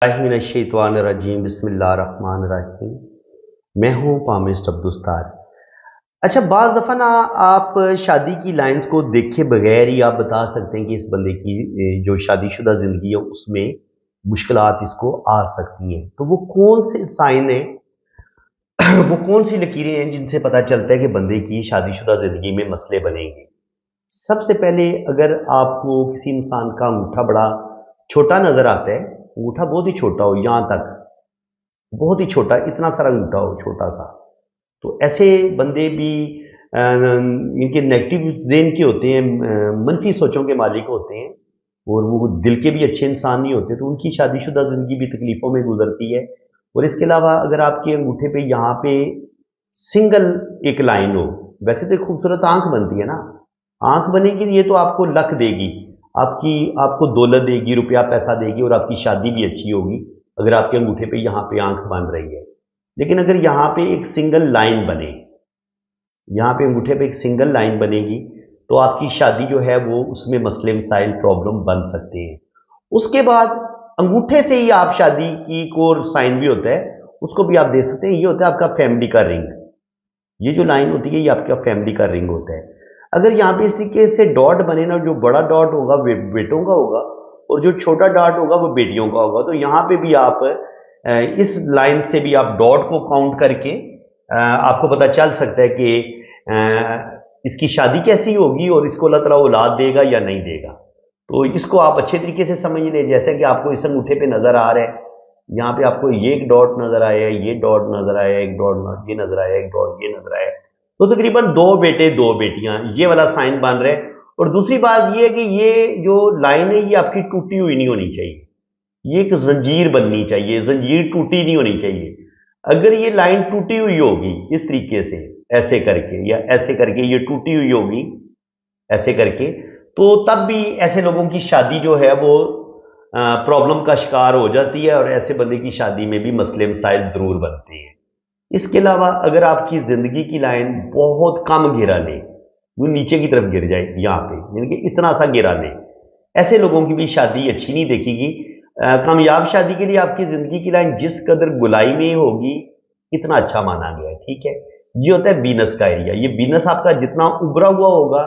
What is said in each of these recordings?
मिनश्शैतानिर्रजीम बिस्मिल्लाहिर्रहमानिर्रहीम। मैं हूँ पामिस्ट अब्दुस्तार। अच्छा, बाज़ दफ़ा ना आप शादी की लाइन्स को देखे बगैर ही आप बता सकते हैं कि इस बंदे की जो शादीशुदा ज़िंदगी है उसमें मुश्किलात इसको आ सकती हैं। तो वो कौन से साइन है, वो कौन सी लकीरें हैं जिनसे पता चलता है कि बंदे की शादीशुदा ज़िंदगी में मसले बनेंगे। सबसे पहले अगर आपको किसी इंसान का अंगूठा बड़ा छोटा नज़र आता है, अंगूठा बहुत ही छोटा हो, यहाँ तक बहुत ही छोटा, इतना सारा अंगूठा हो छोटा सा, तो ऐसे बंदे भी इनके नेगेटिव ज़ेन के होते हैं, मनफी सोचों के मालिक होते हैं और वो दिल के भी अच्छे इंसान नहीं होते, तो उनकी शादीशुदा ज़िंदगी भी तकलीफ़ों में गुजरती है। और इसके अलावा अगर आपके अंगूठे पे यहाँ पे सिंगल एक लाइन हो, वैसे तो एक खूबसूरत आंख बनती है ना, आंख बनेगी ये तो आपको लक देगी, आपको दौलत देगी, रुपया पैसा देगी और आपकी शादी भी अच्छी होगी अगर आपके अंगूठे पे यहाँ पे आंख बन रही है। लेकिन अगर यहाँ पे एक सिंगल लाइन बने, यहाँ पे अंगूठे पे एक सिंगल लाइन बनेगी, तो आपकी शादी जो है वो उसमें मसले मसाइल प्रॉब्लम बन सकते हैं। उसके बाद अंगूठे से ही आप शादी की एक और साइन भी होता है, उसको भी आप दे सकते हैं। ये होता है आपका फैमिली का रिंग। ये जो लाइन होती है ये आपका फैमिली का रिंग होता है। अगर यहाँ पे इस तरीके से डॉट बने ना, जो बड़ा डॉट होगा बेटों का होगा और जो छोटा डॉट होगा वो बेटियों का होगा, तो यहाँ पे भी आप इस लाइन से भी आप डॉट को काउंट करके आपको पता चल सकता है कि इसकी शादी कैसी होगी और इसको अल्लाह ताला औलाद देगा या नहीं देगा। तो इसको आप अच्छे तरीके से समझ लें। जैसे कि आपको इस अंगूठे पे नजर आ रहा है, यहाँ पे आपको ये एक डॉट नजर आया, ये डॉट नजर आया, एक डॉट ये नजर आया, एक डॉट ये नजर आया, तो तकरीबन दो बेटे दो बेटियां, ये वाला साइन बन रहा है। और दूसरी बात ये है कि ये जो लाइन है ये आपकी टूटी हुई नहीं होनी चाहिए, ये एक जंजीर बननी चाहिए, जंजीर टूटी नहीं होनी चाहिए। अगर ये लाइन टूटी हुई होगी इस तरीके से, ऐसे करके या ऐसे करके ये टूटी हुई होगी ऐसे करके, तो तब भी ऐसे लोगों की शादी जो है वो प्रॉब्लम का शिकार हो जाती है और ऐसे बंदे की शादी में भी मसले मसाइल जरूर बनते हैं। इसके अलावा अगर आपकी जिंदगी की लाइन बहुत कम गिरा ले, वो नीचे की तरफ गिर जाए यहाँ पे, यानी कि इतना सा गिरा ले, ऐसे लोगों की भी शादी अच्छी नहीं देखेगी। कामयाब शादी के लिए आपकी जिंदगी की लाइन जिस कदर गुलाई में होगी इतना अच्छा माना गया है, ठीक है। ये होता है बीनस का एरिया। ये बीनस आपका जितना उभरा हुआ होगा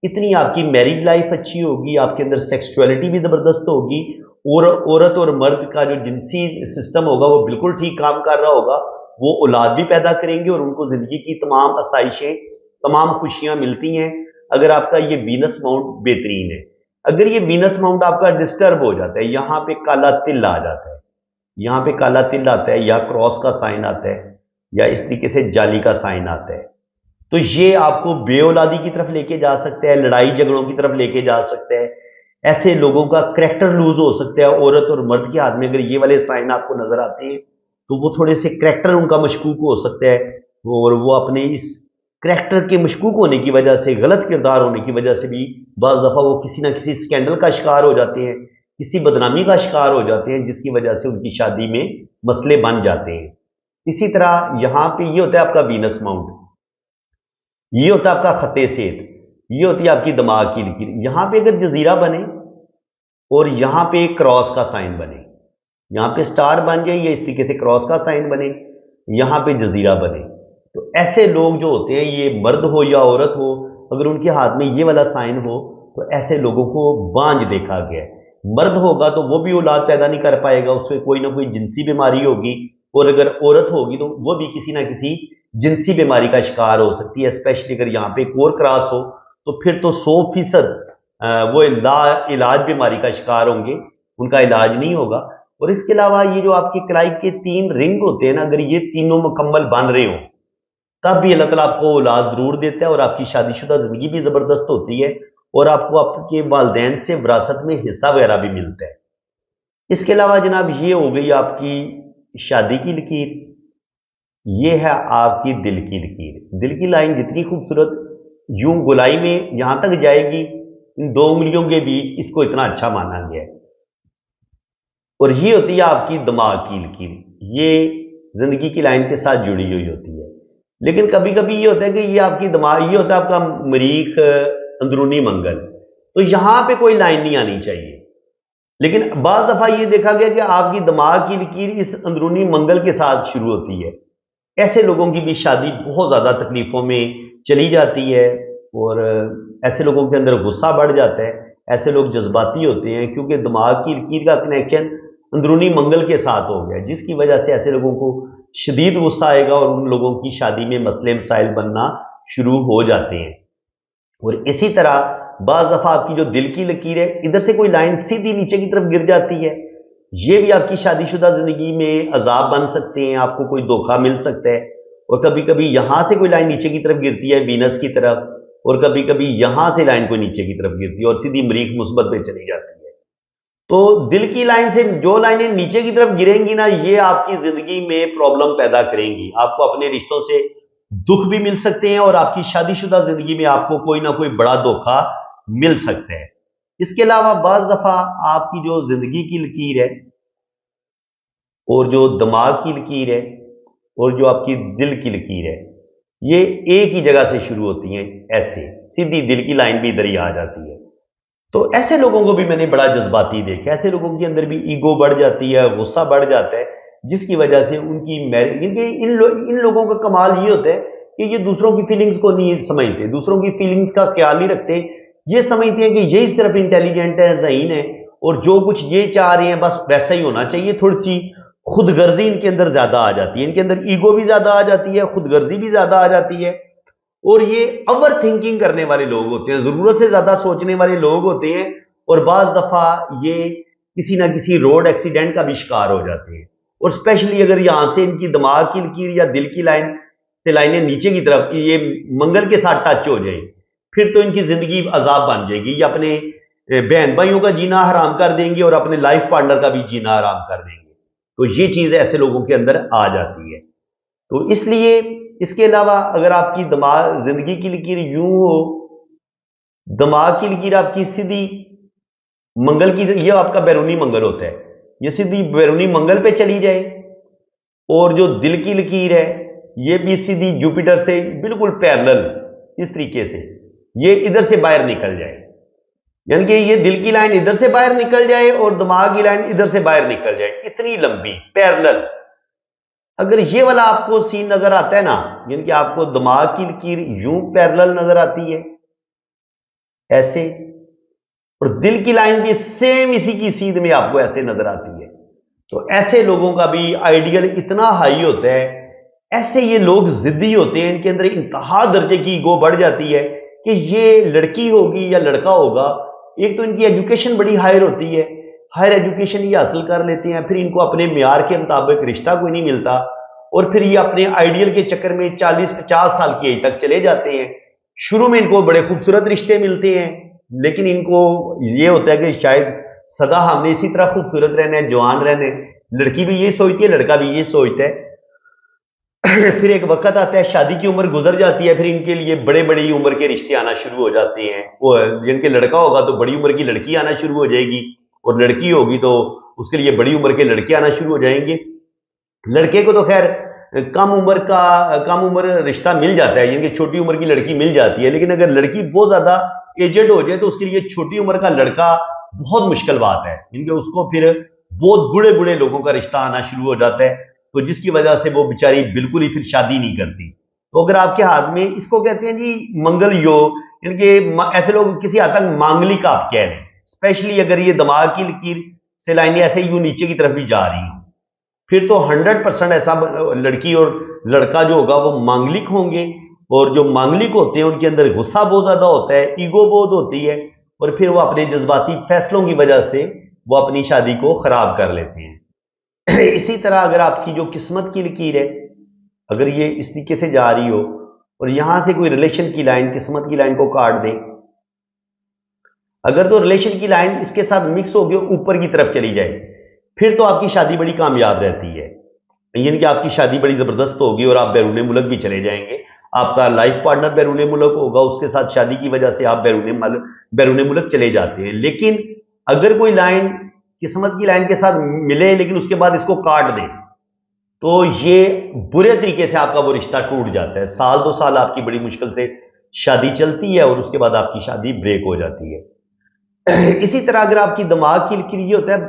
इतनी आपकी मैरिज लाइफ अच्छी होगी, आपके अंदर सेक्सुअलिटी भी जबरदस्त होगी और औरत और मर्द का जो जिनसी सिस्टम होगा वो बिल्कुल ठीक काम कर रहा होगा, वो औलाद भी पैदा करेंगे और उनको जिंदगी की तमाम आसाइशें तमाम खुशियां मिलती हैं अगर आपका ये बीनस माउंट बेहतरीन है। अगर ये बीनस माउंट आपका डिस्टर्ब हो जाता है, यहाँ पे काला तिल आ जाता है, यहाँ पे काला तिल आता है या क्रॉस का साइन आता है या इस तरीके से जाली का साइन आता है, तो ये आपको बेऔलादी की तरफ लेके जा सकता है, लड़ाई झगड़ों की तरफ लेके जा सकता है। ऐसे लोगों का करैक्टर लूज हो सकता है। औरत और मर्द के हाथ में अगर ये वाले साइन आपको नजर आते हैं तो वो थोड़े से करैक्टर उनका मशकूक हो सकता है और वो अपने इस करैक्टर के मशकूक होने की वजह से, गलत किरदार होने की वजह से भी बाज दफा वो किसी ना किसी स्कैंडल का शिकार हो जाते हैं, किसी बदनामी का शिकार हो जाते हैं, जिसकी वजह से उनकी शादी में मसले बन जाते हैं। इसी तरह यहाँ पे ये होता है आपका वीनस माउंट, ये होता है आपका खते सेत, ये होती है आपकी दिमाग की लकीर। यहां पे अगर जजीरा बने और यहां पे क्रॉस का साइन बने, यहां पे स्टार बन जाए या इस तरीके से क्रॉस का साइन बने, यहां पे जजीरा बने, तो ऐसे लोग जो होते हैं, ये मर्द हो या औरत हो, अगर उनके हाथ में ये वाला साइन हो तो ऐसे लोगों को बांझ देखा गया है। मर्द होगा तो वो भी औलाद पैदा नहीं कर पाएगा, उससे कोई ना कोई जिनसी बीमारी होगी, और अगर औरत होगी तो वो भी किसी ना किसी जिनसी बीमारी का शिकार हो सकती है। स्पेशली अगर यहाँ पे कोर क्रॉस हो तो फिर तो 100% वो इलाज बीमारी का शिकार होंगे, उनका इलाज नहीं होगा। और इसके अलावा ये जो आपके कलाई के 3 रिंग होते हैं ना, अगर ये तीनों मुकम्मल बन रहे हो तब भी अल्लाह ताला आपको औलाद जरूर देता है और आपकी शादीशुदा जिंदगी भी जबरदस्त होती है और आपको आपके वालिदैन से विरासत में हिस्सा वगैरह भी मिलता है। इसके अलावा जनाब ये हो गई आपकी शादी की लकीर, ये है आपकी दिल की लकीर। दिल की लाइन जितनी खूबसूरत यूं गुलाई में यहां तक जाएगी, इन दो उंगलियों के बीच, इसको इतना अच्छा माना गया है। और ये होती है आपकी दिमाग की लकीर, ये जिंदगी की लाइन के साथ जुड़ी हुई होती है। लेकिन कभी कभी ये होता है कि ये आपकी दिमाग, ये होता है आपका मरीख अंदरूनी मंगल, तो यहां पे कोई लाइन नहीं आनी चाहिए, लेकिन बाज दफा ये देखा गया कि आपकी दिमाग की लकीर इस अंदरूनी मंगल के साथ शुरू होती है। ऐसे लोगों की भी शादी बहुत ज्यादा तकलीफों में चली जाती है और ऐसे लोगों के अंदर गुस्सा बढ़ जाता है। ऐसे लोग जज्बाती होते हैं क्योंकि दिमाग की लकीर का कनेक्शन अंदरूनी मंगल के साथ हो गया, जिसकी वजह से ऐसे लोगों को शदीद गुस्सा आएगा और उन लोगों की शादी में मसले मसाइल बनना शुरू हो जाते हैं। और इसी तरह बाज दफा आपकी जो दिल की लकीर है, इधर से कोई लाइन सीधी नीचे की तरफ गिर जाती है, ये भी आपकी शादीशुदा जिंदगी में अजाब बन सकते हैं, आपको कोई धोखा मिल सकता है। और कभी कभी यहां से कोई लाइन नीचे की तरफ गिरती है वीनस की तरफ, और कभी कभी यहां से लाइन कोई नीचे की तरफ गिरती है और सीधी मरीख मुस्बत पे चली जाती है। तो दिल की लाइन से जो लाइनें नीचे की तरफ गिरेंगी ना, ये आपकी जिंदगी में प्रॉब्लम पैदा करेंगी। आपको अपने रिश्तों से दुख भी मिल सकते हैं और आपकी शादीशुदा जिंदगी में आपको कोई ना कोई बड़ा धोखा मिल सकता है। इसके अलावा बाज दफा आपकी जो जिंदगी की लकीर है और जो दिमाग की लकीर है और जो आपकी दिल की लकीर है, ये एक ही जगह से शुरू होती हैं, ऐसे सीधी दिल की लाइन भी इधर ही आ जाती है। तो ऐसे लोगों को भी मैंने बड़ा जज्बाती देखा। ऐसे लोगों के अंदर भी ईगो बढ़ जाती है, गुस्सा बढ़ जाता है, जिसकी वजह से उनकी इन लोगों का कमाल ये होता है कि ये दूसरों की फीलिंग्स को नहीं समझते, दूसरों की फीलिंग्स का ख्याल नहीं रखते। ये समझते हैं कि ये इस तरफ इंटेलिजेंट है, ज़हीन है, और जो कुछ ये चाह रहे हैं बस वैसा ही होना चाहिए। थोड़ी सी खुदगर्जी इनके अंदर ज्यादा आ जाती है, इनके अंदर ईगो भी ज्यादा आ जाती है, खुदगर्जी भी ज्यादा आ जाती है। और ये ओवर थिंकिंग करने वाले लोग होते हैं, जरूरत से ज्यादा सोचने वाले लोग होते हैं, और बाज दफा ये किसी ना किसी रोड एक्सीडेंट का भी शिकार हो जाते हैं। और स्पेशली अगर यहां से इनकी दिमाग की लकीर या दिल की लाइन से लाइनें नीचे की तरफ ये मंगल के साथ टच हो जाए, फिर तो इनकी जिंदगी अजाब बन जाएगी। ये अपने बहन भाइयों का जीना हराम कर देंगे और अपने लाइफ पार्टनर का भी जीना हराम कर देंगे। तो ये चीज ऐसे लोगों के अंदर आ जाती है। तो इसलिए इसके अलावा अगर आपकी दिमाग जिंदगी की लकीर यूं हो, दिमाग की लकीर आपकी सीधी मंगल की, ये आपका बैरूनी मंगल होता है, ये सीधी बैरूनी मंगल पे चली जाए, और जो दिल की लकीर है ये भी सीधी जुपिटर से बिल्कुल पैरेलल इस तरीके से ये इधर से बाहर निकल जाए, यानी कि ये दिल की लाइन इधर से बाहर निकल जाए और दिमाग की लाइन इधर से बाहर निकल जाए, इतनी लंबी पैरेलल। अगर ये वाला आपको सीन नजर आता है ना, यानी कि आपको दिमाग की लकीर यूं पैरेलल नजर आती है ऐसे, और दिल की लाइन भी सेम इसी की सीध में आपको ऐसे नजर आती है, तो ऐसे लोगों का भी आइडियल इतना हाई होता है। ऐसे ये लोग जिद्दी होते हैं, इनके अंदर इंतहा दर्जे की ईगो बढ़ जाती है कि ये लड़की होगी या लड़का होगा। एक तो इनकी एजुकेशन बड़ी हायर होती है, हायर एजुकेशन ये हासिल कर लेते हैं, फिर इनको अपने म्यार के मुताबिक रिश्ता कोई नहीं मिलता, और फिर ये अपने आइडियल के चक्कर में 40-50 साल की एज तक चले जाते हैं। शुरू में इनको बड़े खूबसूरत रिश्ते मिलते हैं, लेकिन इनको ये होता है कि शायद सदा हमने इसी तरह खूबसूरत रहना है, जवान रहना है। लड़की भी ये सोचती है, लड़का भी ये सोचता है। फिर एक वक्त आता है, शादी की उम्र गुजर जाती है, फिर इनके लिए बड़े बड़ी उम्र के रिश्ते आना शुरू हो जाते हैं। वो जिनके लड़का होगा तो बड़ी उम्र की लड़की आना शुरू हो जाएगी, और लड़की होगी तो उसके लिए बड़ी उम्र के लड़के आना शुरू हो जाएंगे। लड़के को तो खैर कम उम्र रिश्ता मिल जाता है, यानी कि छोटी उम्र की लड़की मिल जाती है, लेकिन अगर लड़की बहुत ज्यादा एजेड हो जाए तो उसके लिए छोटी उम्र का लड़का बहुत मुश्किल बात है, इनके उसको फिर बहुत बुढ़े बुढ़े लोगों का रिश्ता आना शुरू हो जाता है, तो जिसकी वजह से वो बेचारी बिल्कुल ही फिर शादी नहीं करती। तो अगर आपके हाथ में, इसको कहते हैं जी मंगल योग, इनके ऐसे लोग किसी हद तक मांगलिक आप कह रहे हैं, स्पेशली अगर ये दिमाग की लकीर से लाइनें ऐसे यूं नीचे की तरफ भी जा रही हो, फिर तो 100% ऐसा लड़की और लड़का जो होगा वो मांगलिक होंगे। और जो मांगलिक होते हैं उनके अंदर गुस्सा बहुत ज्यादा होता है, ईगो बहुत होती है, और फिर वो अपने जज्बाती फैसलों की वजह से वो अपनी शादी को खराब कर लेते हैं। इसी तरह अगर आपकी जो किस्मत की लकीर है, अगर ये इस तरीके से जा रही हो और यहां से कोई रिलेशन की लाइन किस्मत की लाइन को काट दे, अगर तो रिलेशन की लाइन इसके साथ मिक्स होगी ऊपर की तरफ चली जाए, फिर तो आपकी शादी बड़ी कामयाब रहती है, यानी कि आपकी शादी बड़ी जबरदस्त होगी और आप बैरून मुल्क भी चले जाएंगे। आपका लाइफ पार्टनर बैरून मुल्क होगा, उसके साथ शादी की वजह से आप बैरून मुल्क चले जाते हैं। लेकिन अगर कोई लाइन किस्मत की लाइन के साथ मिले लेकिन उसके बाद इसको काट दे, तो ये बुरे तरीके से आपका वो रिश्ता टूट जाता है। 1-2 साल आपकी बड़ी मुश्किल से शादी चलती है और उसके बाद आपकी शादी ब्रेक हो जाती है। इसी तरह अगर आपकी दिमाग की लकीर, ये होता है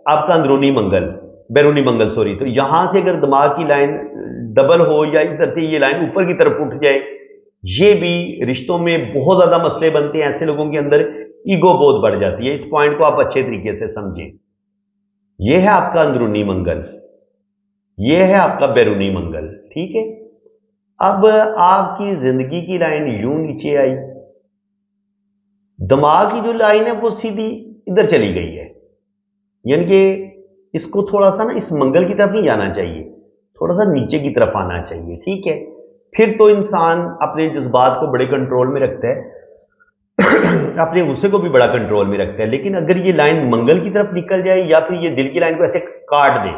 आपका अंदरूनी मंगल, बैरूनी मंगल सॉरी, तो यहां से अगर दिमाग की लाइन डबल हो या इधर से ये लाइन ऊपर की तरफ उठ जाए, ये भी रिश्तों में बहुत ज्यादा मसले बनते हैं। ऐसे लोगों के अंदर ईगो बहुत बढ़ जाती है। इस पॉइंट को आप अच्छे तरीके से समझें। यह है आपका अंदरूनी मंगल, यह है आपका बैरूनी मंगल, ठीक है। अब आपकी जिंदगी की लाइन यूं नीचे आई, दिमाग की जो लाइन है वो सीधी इधर चली गई है, यानी कि इसको थोड़ा सा ना इस मंगल की तरफ नहीं जाना चाहिए, थोड़ा सा नीचे की तरफ आना चाहिए, ठीक है। फिर तो इंसान अपने जज्बात को बड़े कंट्रोल में रखता है, अपने गुस्से को भी बड़ा कंट्रोल में रखता है। लेकिन अगर ये लाइन मंगल की तरफ निकल जाए या फिर ये दिल की लाइन को ऐसे काट दे,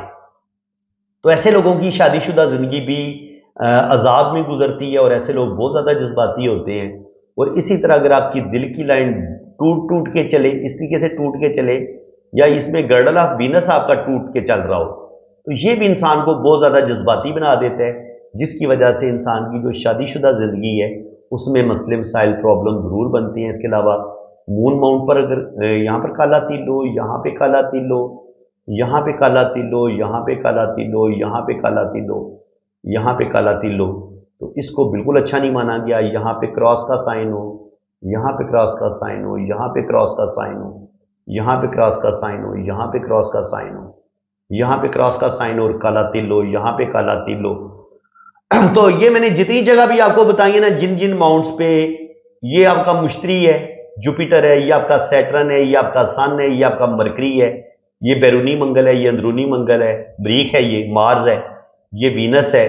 तो ऐसे लोगों की शादीशुदा जिंदगी भी अजाब में गुजरती है और ऐसे लोग बहुत ज्यादा जज्बाती होते हैं। और इसी तरह अगर आपकी दिल की लाइन टूट टूट के चले, इस तरीके से टूट के चले, या इसमें गर्डल ऑफ वीनस आपका टूट के चल रहा हो, तो ये भी इंसान को बहुत ज्यादा जज्बाती बना देता है, जिसकी वजह से इंसान की जो शादीशुदा जिंदगी है उसमें मसले मसाइल प्रॉब्लम जरूर बनती हैं। इसके अलावा मून माउंट पर अगर यहाँ पर काला तिल हो, यहाँ पे काला तिल हो, यहाँ पे काला तिल हो, यहाँ पे काला तिल हो, यहाँ पे काला तिल हो, यहाँ पे काला तिल हो, तो इसको बिल्कुल अच्छा नहीं माना गया। यहाँ पे क्रॉस का साइन हो, यहाँ पे क्रॉस का साइन हो, यहाँ पे क्रॉस का साइन हो, यहाँ पे क्रॉस का साइन हो, यहाँ पे क्रॉस का साइन हो, यहाँ पे क्रॉस का साइन और काला तिल हो, यहाँ पे काला तिल हो। तो ये मैंने जितनी जगह भी आपको बताई है ना, जिन जिन माउंट्स पे, ये आपका मुश्तरी है, जुपिटर है, ये आपका सैटर्न है, ये आपका सन है, ये आपका मरकरी है, ये बैरूनी मंगल है, ये अंदरूनी मंगल है, मरीख है, ये मार्स है, ये वीनस है,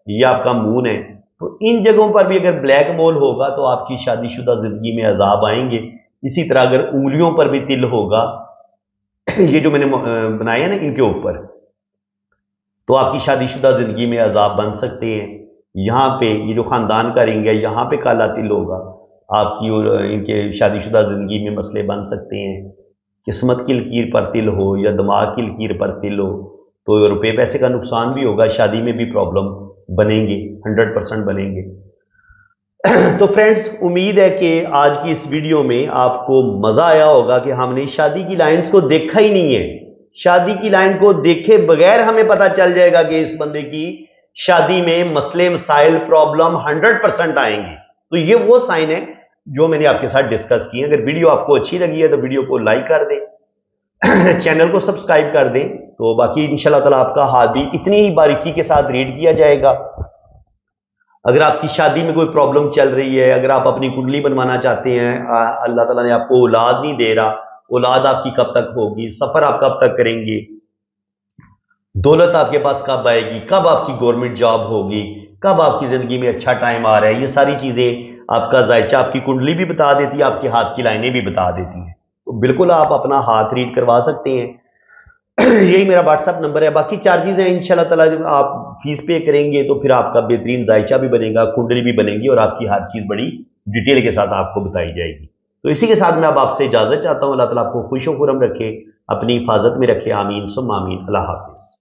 ये आपका मून है। तो इन जगहों पर भी अगर ब्लैक मोल होगा तो आपकी शादीशुदा जिंदगी में अजाब आएंगे। इसी तरह अगर उंगलियों पर भी तिल होगा, ये जो मैंने बनाए हैं ना इनके ऊपर, तो आपकी शादीशुदा जिंदगी में अजाब बन सकते हैं। यहाँ पे ये जो खानदान का रिंग है, यहाँ पे काला तिल होगा, आपकी और इनके शादीशुदा जिंदगी में मसले बन सकते हैं। किस्मत की लकीर पर तिल हो या दिमाग की लकीर पर तिल हो, तो रुपये पैसे का नुकसान भी होगा, शादी में भी प्रॉब्लम बनेंगे, 100% बनेंगे। तो फ्रेंड्स, उम्मीद है कि आज की इस वीडियो में आपको मजा आया होगा कि हमने शादी की लाइंस को देखा ही नहीं है। शादी की लाइन को देखे बगैर हमें पता चल जाएगा कि इस बंदे की शादी में मसले मसाइल प्रॉब्लम 100% आएंगे। तो ये वो साइन है जो मैंने आपके साथ डिस्कस किए। अगर वीडियो आपको अच्छी लगी है तो वीडियो को लाइक कर दें, चैनल को सब्सक्राइब कर दें, तो बाकी इंशाल्लाह ताला आपका हाल भी इतनी ही बारीकी के साथ रीड किया जाएगा। अगर आपकी शादी में कोई प्रॉब्लम चल रही है, अगर आप अपनी कुंडली बनवाना चाहते हैं, अल्लाह ताला ने आपको औलाद नहीं दे रहा, औलाद आपकी कब तक होगी, सफर आप कब तक करेंगे, दौलत आपके पास कब आएगी, कब आपकी गवर्नमेंट जॉब होगी, कब आपकी जिंदगी में अच्छा टाइम आ रहा है, ये सारी चीजें आपका जायचा, आपकी कुंडली भी बता देती है, आपके हाथ की लाइनें भी बता देती हैं। तो बिल्कुल आप अपना हाथ रीड करवा सकते हैं। यही मेरा व्हाट्सएप नंबर है। बाकी चार्जेस हैं इंशाल्लाह ताला, जब आप फीस पे करेंगे तो फिर आपका बेहतरीन जायचा भी बनेगा, कुंडली भी बनेगी और आपकी हर चीज बड़ी डिटेल के साथ आपको बताई जाएगी। तो इसी के साथ मैं अब आपसे इजाजत चाहता हूं। अल्लाह ताला आपको खुश खुरम रखे, अपनी हिफाजत में रखे। आमीन सुम्मा आमीन। अल्लाह हाफिज।